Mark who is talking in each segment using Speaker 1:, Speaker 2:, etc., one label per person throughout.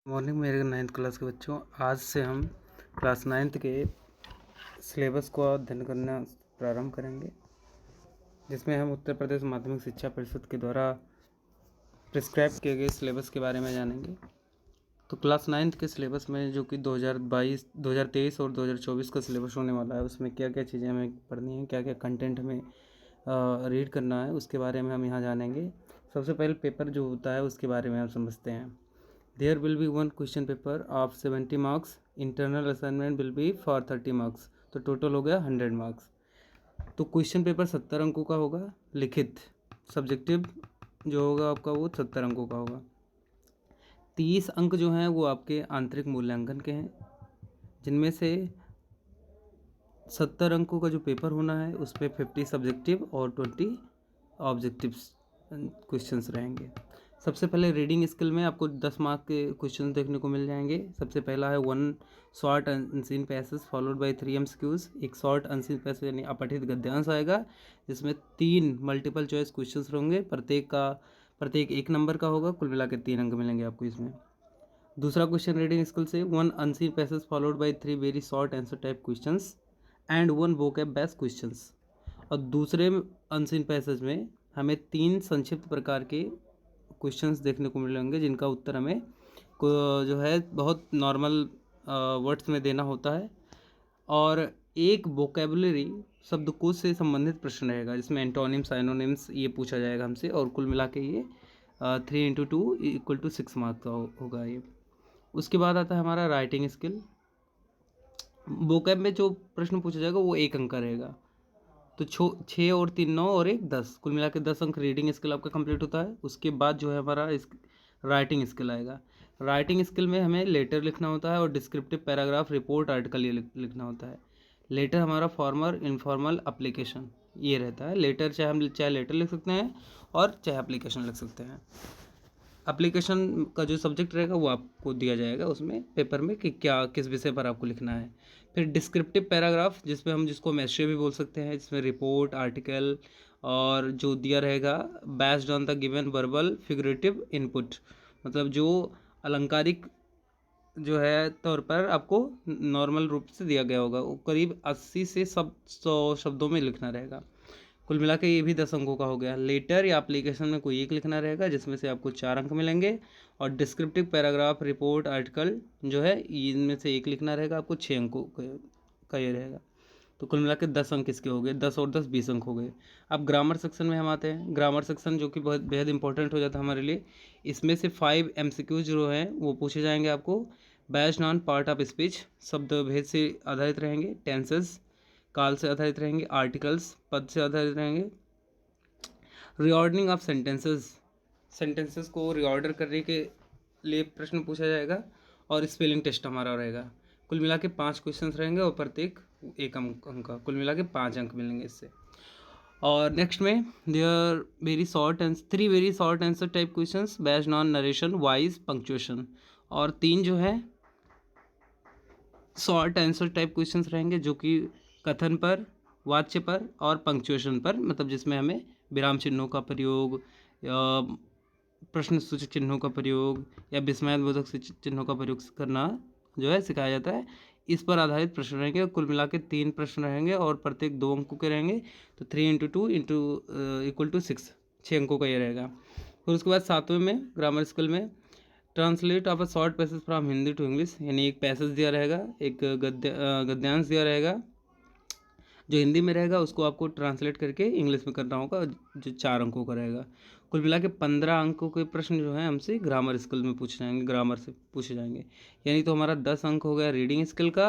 Speaker 1: Morning मेरे 9th class के बच्चों, आज से हम क्लास 9th के सिलेबस को अध्ययन करना प्रारंभ करेंगे, जिसमें हम उत्तर प्रदेश माध्यमिक शिक्षा परिषद के द्वारा प्रिस्क्राइब किए गए सिलेबस के बारे में जानेंगे। तो क्लास 9th के सिलेबस में जो कि 2023 और 2024 का सिलेबस होने वाला है, उसमें क्या क्या चीज़ें हमें पढ़नी है, क्या क्या कंटेंट हमें रीड करना है, उसके बारे में हम यहाँ जानेंगे। सबसे पहले पेपर जो होता है उसके बारे में हम समझते हैं। There will be one question paper of 70 marks. Internal assignment will be for 30 marks. तो टोटल हो गया 100 मार्क्स। तो क्वेश्चन पेपर 70 अंकों का होगा। लिखित सब्जेक्टिव जो होगा आपका वो 70 अंकों का होगा। 30 अंक जो हैं वो आपके आंतरिक मूल्यांकन के हैं, जिनमें से 70 अंकों का जो पेपर होना है उसमें 50 सब्जेक्टिव और 20 ऑब्जेक्टिव्स क्वेश्चंस रहेंगे। सबसे पहले रीडिंग स्किल में आपको 10 मार्क के क्वेश्चन देखने को मिल जाएंगे। सबसे पहला है 1 short unseen passage followed by 3 MCQs। एक शॉर्ट अनसीन पैसेज यानी अपठित गद्यांश आएगा, जिसमें 3 मल्टीपल चॉइस क्वेश्चंस होंगे। प्रत्येक 1 नंबर का होगा। कुल मिला के 3 अंक मिलेंगे आपको इसमें। दूसरा क्वेश्चन रीडिंग स्किल से 1 unseen passage followed by 3 very short answer type questions and 1 vocab based questions. और दूसरे अनसीन पैसेज में हमें 3 संक्षिप्त प्रकार के क्वेश्चंस देखने को मिलेंगे, जिनका उत्तर हमें जो है बहुत नॉर्मल वर्ड्स में देना होता है। और एक वोकेबुलरी शब्दकोश से संबंधित प्रश्न रहेगा, जिसमें एंटोनिम्स साइनोनिम्स ये पूछा जाएगा हमसे। और कुल मिला के ये 3 × 2 = 6 मार्क का होगा ये। उसके बाद आता है हमारा राइटिंग स्किल। वोकैब में जो प्रश्न पूछा जाएगा वो 1 अंक का रहेगा। तो 6 और 3 9 और 1 10, कुल मिला के 10 अंक रीडिंग स्किल आपका कंप्लीट होता है। उसके बाद जो है हमारा राइटिंग स्किल आएगा। राइटिंग स्किल में हमें लेटर लिखना होता है और डिस्क्रिप्टिव पैराग्राफ, रिपोर्ट, आर्टिकल ये लिखना होता है। लेटर हमारा फॉर्मल, इनफॉर्मल, एप्लीकेशन ये रहता है। लेटर चाहे लेटर लिख सकते हैं और चाहे एप्लीकेशन लिख सकते हैं। एप्लीकेशन का जो सब्जेक्ट रहेगा वो आपको दिया जाएगा उसमें पेपर में कि क्या किस विषय पर आपको लिखना है। फिर डिस्क्रिप्टिव पैराग्राफ, जिसको हम एस्से भी बोल सकते हैं, जिसमें रिपोर्ट, आर्टिकल और जो दिया रहेगा based on the given verbal figurative input, मतलब जो अलंकारिक जो है तौर पर आपको नॉर्मल रूप से दिया गया होगा, वो करीब 80 से 100 शब्दों में लिखना रहेगा। कुल मिला के ये भी 10 अंकों का हो गया। लेटर या एप्लीकेशन में कोई एक लिखना रहेगा, जिसमें से आपको 4 अंक मिलेंगे। और डिस्क्रिप्टिव पैराग्राफ, रिपोर्ट, आर्टिकल जो है इनमें से एक लिखना रहेगा, आपको 6 अंकों का ये रहेगा। तो कुल मिला के 10 अंक इसके हो गए। 10 और 10 20 अंक हो गए। अब ग्रामर सेक्शन में हम आते हैं। ग्रामर सेक्शन जो कि बहुत बेहद इंपॉर्टेंट हो जाता है हमारे लिए। इसमें से 5 MCQs जो हैं वो पूछे जाएंगे आपको। Based on part of speech, शब्द भेद से आधारित रहेंगे। टेंसेस काल से आधारित रहेंगे। आर्टिकल्स पद से आधारित रहेंगे। रीऑर्डरिंग ऑफ सेंटेंसेस को रीऑर्डर करने के लिए प्रश्न पूछा जाएगा। और स्पेलिंग टेस्ट हमारा रहेगा। कुल मिला के 5 क्वेश्चंस रहेंगे और प्रत्येक 1 अंक का, कुल मिला के 5 अंक मिलेंगे इससे। और नेक्स्ट में there very short and 3 very short answer type questions based on narration, voice, punctuation. और 3 जो है शॉर्ट आंसर टाइप क्वेश्चंस रहेंगे, जो कि कथन पर, वाच्य पर और पंक्चुएशन पर, मतलब जिसमें हमें विराम चिन्हों का प्रयोग या प्रश्न सूचक चिन्हों का प्रयोग या विस्मयादिबोधक चिन्हों का प्रयोग करना जो है सिखाया जाता है। इस पर आधारित प्रश्न रहेंगे। कुल मिला के 3 प्रश्न रहेंगे और प्रत्येक 2 अंकों के रहेंगे। तो 3 × 2 = 6, 6 अंकों का ये रहेगा। फिर उसके बाद 7वें में ग्रामर स्किल में translate of a short passage from Hindi to English, यानी एक पैसेज दिया रहेगा, एक गद्यांश दिया रहेगा जो हिंदी में रहेगा, उसको आपको ट्रांसलेट करके इंग्लिश में करना होगा, जो 4 अंकों का रहेगा। कुल मिला के 15 अंकों के प्रश्न जो हैं हमसे ग्रामर स्किल में पूछे जाएंगे, ग्रामर से पूछे जाएंगे। यानी तो हमारा 10 अंक हो गया रीडिंग स्किल का,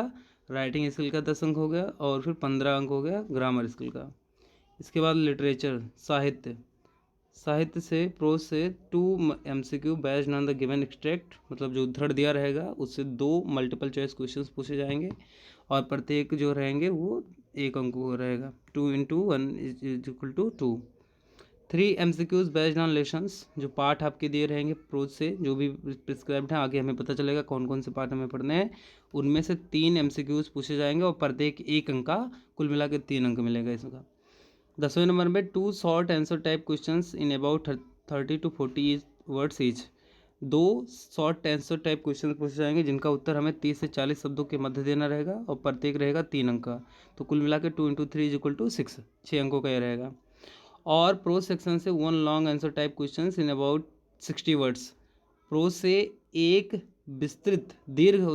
Speaker 1: राइटिंग स्किल का 10 अंक हो गया और फिर 15 अंक हो गया ग्रामर स्किल का। इसके बाद लिटरेचर, साहित्य से, प्रोज से 2 MCQ based on the given extract, मतलब जो उद्धरण दिया रहेगा उससे 2 मल्टीपल चॉइस क्वेश्चंस पूछे जाएंगे और प्रत्येक जो रहेंगे वो 1 अंक को रहेगा। 2 × 1 = 2। 3 MCQs बेस्ड ऑन लेसन्स, जो पाठ आपके दिए रहेंगे प्रोज से, जो भी प्रिस्क्राइब्ड हैं, आगे हमें पता चलेगा कौन कौन से पाठ हमें पढ़ने हैं। उनमें से 3 MCQs पूछे जाएंगे और प्रत्येक 1 अंक का, कुल मिला के 3 अंक मिलेगा इसका। 10वें नंबर में 2 short answer type questions in about 30 to 40 words each. 2 short answer type question पूछे जाएंगे जिनका उत्तर हमें 30 से 40 शब्दों के मध्य देना रहेगा और प्रत्येक रहेगा 3 अंक का। तो कुल मिला के 2 × 3 = 6, 6 अंकों का यह रहेगा। और प्रोज सेक्शन से 1 long answer type question in about 60 words. Prose से एक विस्तृत दीर्घ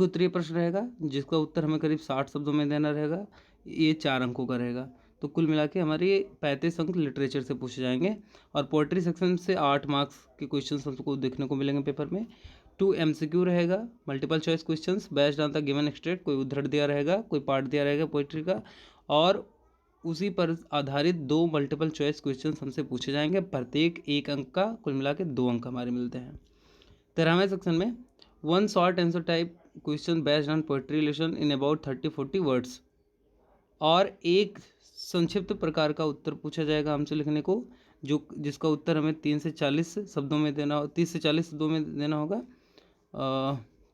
Speaker 1: उत्तरीय प्रश्न रहेगा जिसका उत्तर हमें करीब 60 शब्दों में देना रहेगा। ये 4 अंकों का रहेगा। तो कुल मिला के हमारे 35 अंक लिटरेचर से पूछे जाएंगे। और पोएट्री सेक्शन से 8 मार्क्स के क्वेश्चन हमको देखने को मिलेंगे पेपर में। 2 MCQ रहेगा, multiple choice questions based on the given state. कोई उद्धरण दिया रहेगा, कोई पार्ट दिया रहेगा पोएट्री का, और उसी पर आधारित 2 मल्टीपल चॉइस क्वेश्चंस हमसे पूछे जाएंगे। प्रत्येक 1 अंक का, कुल मिला के 2 अंक हमारे मिलते हैं। 13वें सेक्शन में 1 short answer type question based on poetry lesson in about 30-40 words, और एक संक्षिप्त प्रकार का उत्तर पूछा जाएगा हमसे लिखने को, जिसका उत्तर हमें 30 से 40 शब्दों में देना होगा,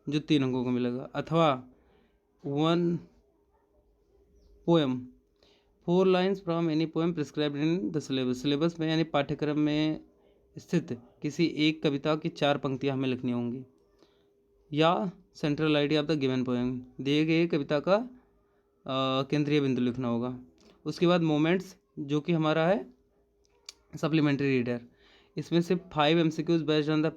Speaker 1: जो 3 अंकों को मिलेगा। अथवा 1 poem 4 lines from any poem prescribed in the syllabus में, यानी पाठ्यक्रम में स्थित किसी एक कविता की 4 पंक्तियां हमें लिखनी होंगी, या central idea of the given poem, दिए गए कविता का केंद्रीय बिंदु लिखना होगा। उसके बाद मोमेंट्स, जो कि हमारा है सप्लीमेंट्री रीडर। इसमें से 5 MCQs based on the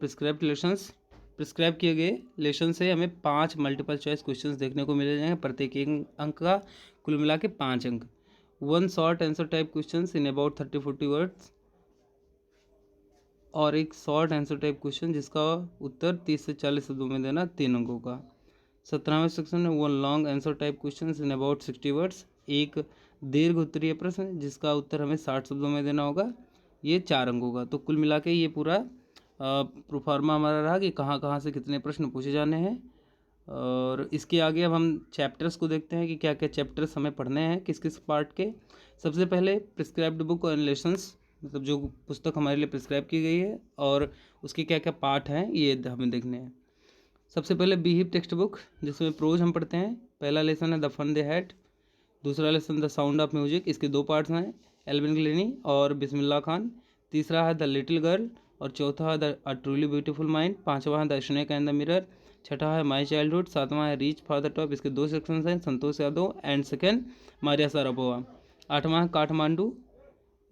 Speaker 1: prescribe किए गए लेसन से हमें 5 मल्टीपल चॉइस क्वेश्चंस देखने को मिल जाएंगे, प्रत्येक 1 अंक का, कुल मिला के 5 अंक। 1 short answer type questions in about 30-40 words, और एक शॉर्ट आंसर टाइप क्वेश्चन जिसका उत्तर 30 से 40 शब्दों में देना, 3 अंकों का। 17वें सेक्शन में 1 long answer type question in about 60 words, एक दीर्घ उत्तरीय प्रश्न जिसका उत्तर हमें 60 शब्दों में देना होगा, ये 4 अंकों का। तो कुल मिला के ये पूरा प्रोफार्मा हमारा रहा कि कहाँ कहाँ से कितने प्रश्न पूछे जाने हैं। और इसके आगे अब हम चैप्टर्स को देखते हैं कि क्या क्या चैप्टर्स हमें पढ़ने हैं, किस किस पार्ट के। सबसे पहले प्रिस्क्राइब्ड बुक और लेसन्स, मतलब जो पुस्तक हमारे लिए प्रिस्क्राइब की गई है और उसके क्या क्या पार्ट हैं, ये हमें देखने हैं। सबसे पहले बीहिप टेक्स्ट बुक, जिसमें प्रोज हम पढ़ते हैं। पहला लेसन है द फन दे हैड, दूसरा lesson the sound of music, इसके 2 पार्ट्स हैं, एल्विन ग्लेनी और बिस्मिल्लाह खान। तीसरा है द लिटिल गर्ल, और चौथा है the a truly beautiful mind. 5वां है the snake and the mirror. 6ठा है माई चाइल्डहुड। 7वां है रीच फॉर द टॉप, इसके 2 सेक्शंस हैं, Santosh Yadav and second Maria Sharapova. 8वां है काठमांडू,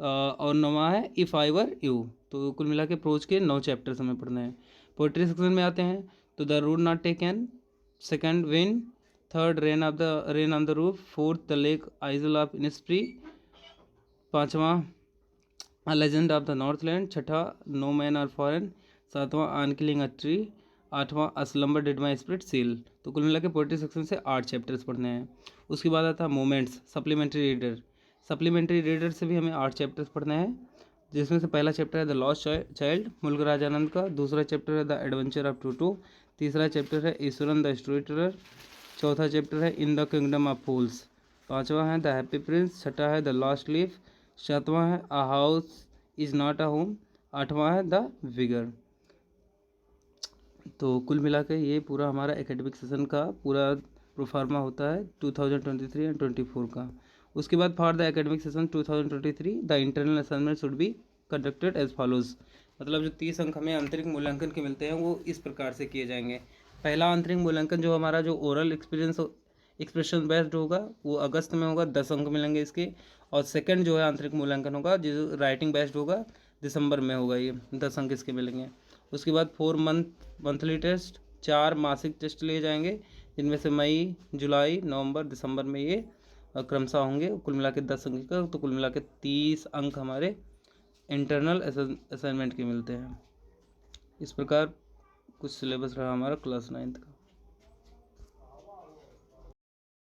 Speaker 1: और 9वां है इफ़ आई वर यू। तो कुल मिला के प्रोज के 9 चैप्टर्स हमें पढ़ने हैं। पोइट्री सेक्शन में आते हैं तो the road not taken, second wind, third rain on the roof, fourth the lake isle of Innisfree, 5वां a legend of the northland, 6ठा नो मैन आर फॉरेन, 7वां ऑन किलिंग अ ट्री, 8वां a slumber did my spirit seal. तो कुल मिला के poetry section से 8 chapters पढ़ने हैं। उसके बाद आता है moments supplementary reader. Supplementary reader से भी हमें 8 चैप्टर्स पढ़ने हैं, जिसमें से पहला चैप्टर है द लॉस्ट चाइल्ड मुल्क राजानंद का। दूसरा चैप्टर है द एडवेंचर ऑफ टूटू। तीसरा चैप्टर है ईश्वरन द स्टोरी टेलर। चौथा चैप्टर है इन द किंगडम ऑफ फूल्स। 5वां है द हैप्पी प्रिंस। 6ठा है द लॉस्ट लीफ। 7वां है a house is not a home. 8वां है द विगर। तो कुल मिला के ये पूरा हमारा एकेडमिक सेशन का पूरा प्रोफार्मा होता है 2023 एंड 24 का। उसके बाद for the academic session 2023 the internal assignment should be conducted as follows. मतलब जो 30 अंक हमें आंतरिक मूल्यांकन के मिलते हैं वो इस प्रकार से किए जाएंगे। पहला आंतरिक मूल्यांकन जो हमारा जो ओरल एक्सप्रेशन बेस्ड होगा वो अगस्त में होगा, 10 अंक मिलेंगे इसके। और सेकंड जो है आंतरिक मूल्यांकन होगा जो राइटिंग बेस्ड होगा, दिसंबर में होगा, ये 10 अंक इसके मिलेंगे। उसके बाद 4 मंथली टेस्ट, 4 मासिक टेस्ट लिए जाएंगे, जिनमें से मई, जुलाई, नवंबर, दिसंबर में ये क्रमशः होंगे। कुल मिला के 10 अंक का, तो कुल मिला के 30 अंक हमारे इंटरनल असाइनमेंट के मिलते हैं। इस प्रकार कुछ सिलेबस रहा हमारा क्लास 9th का।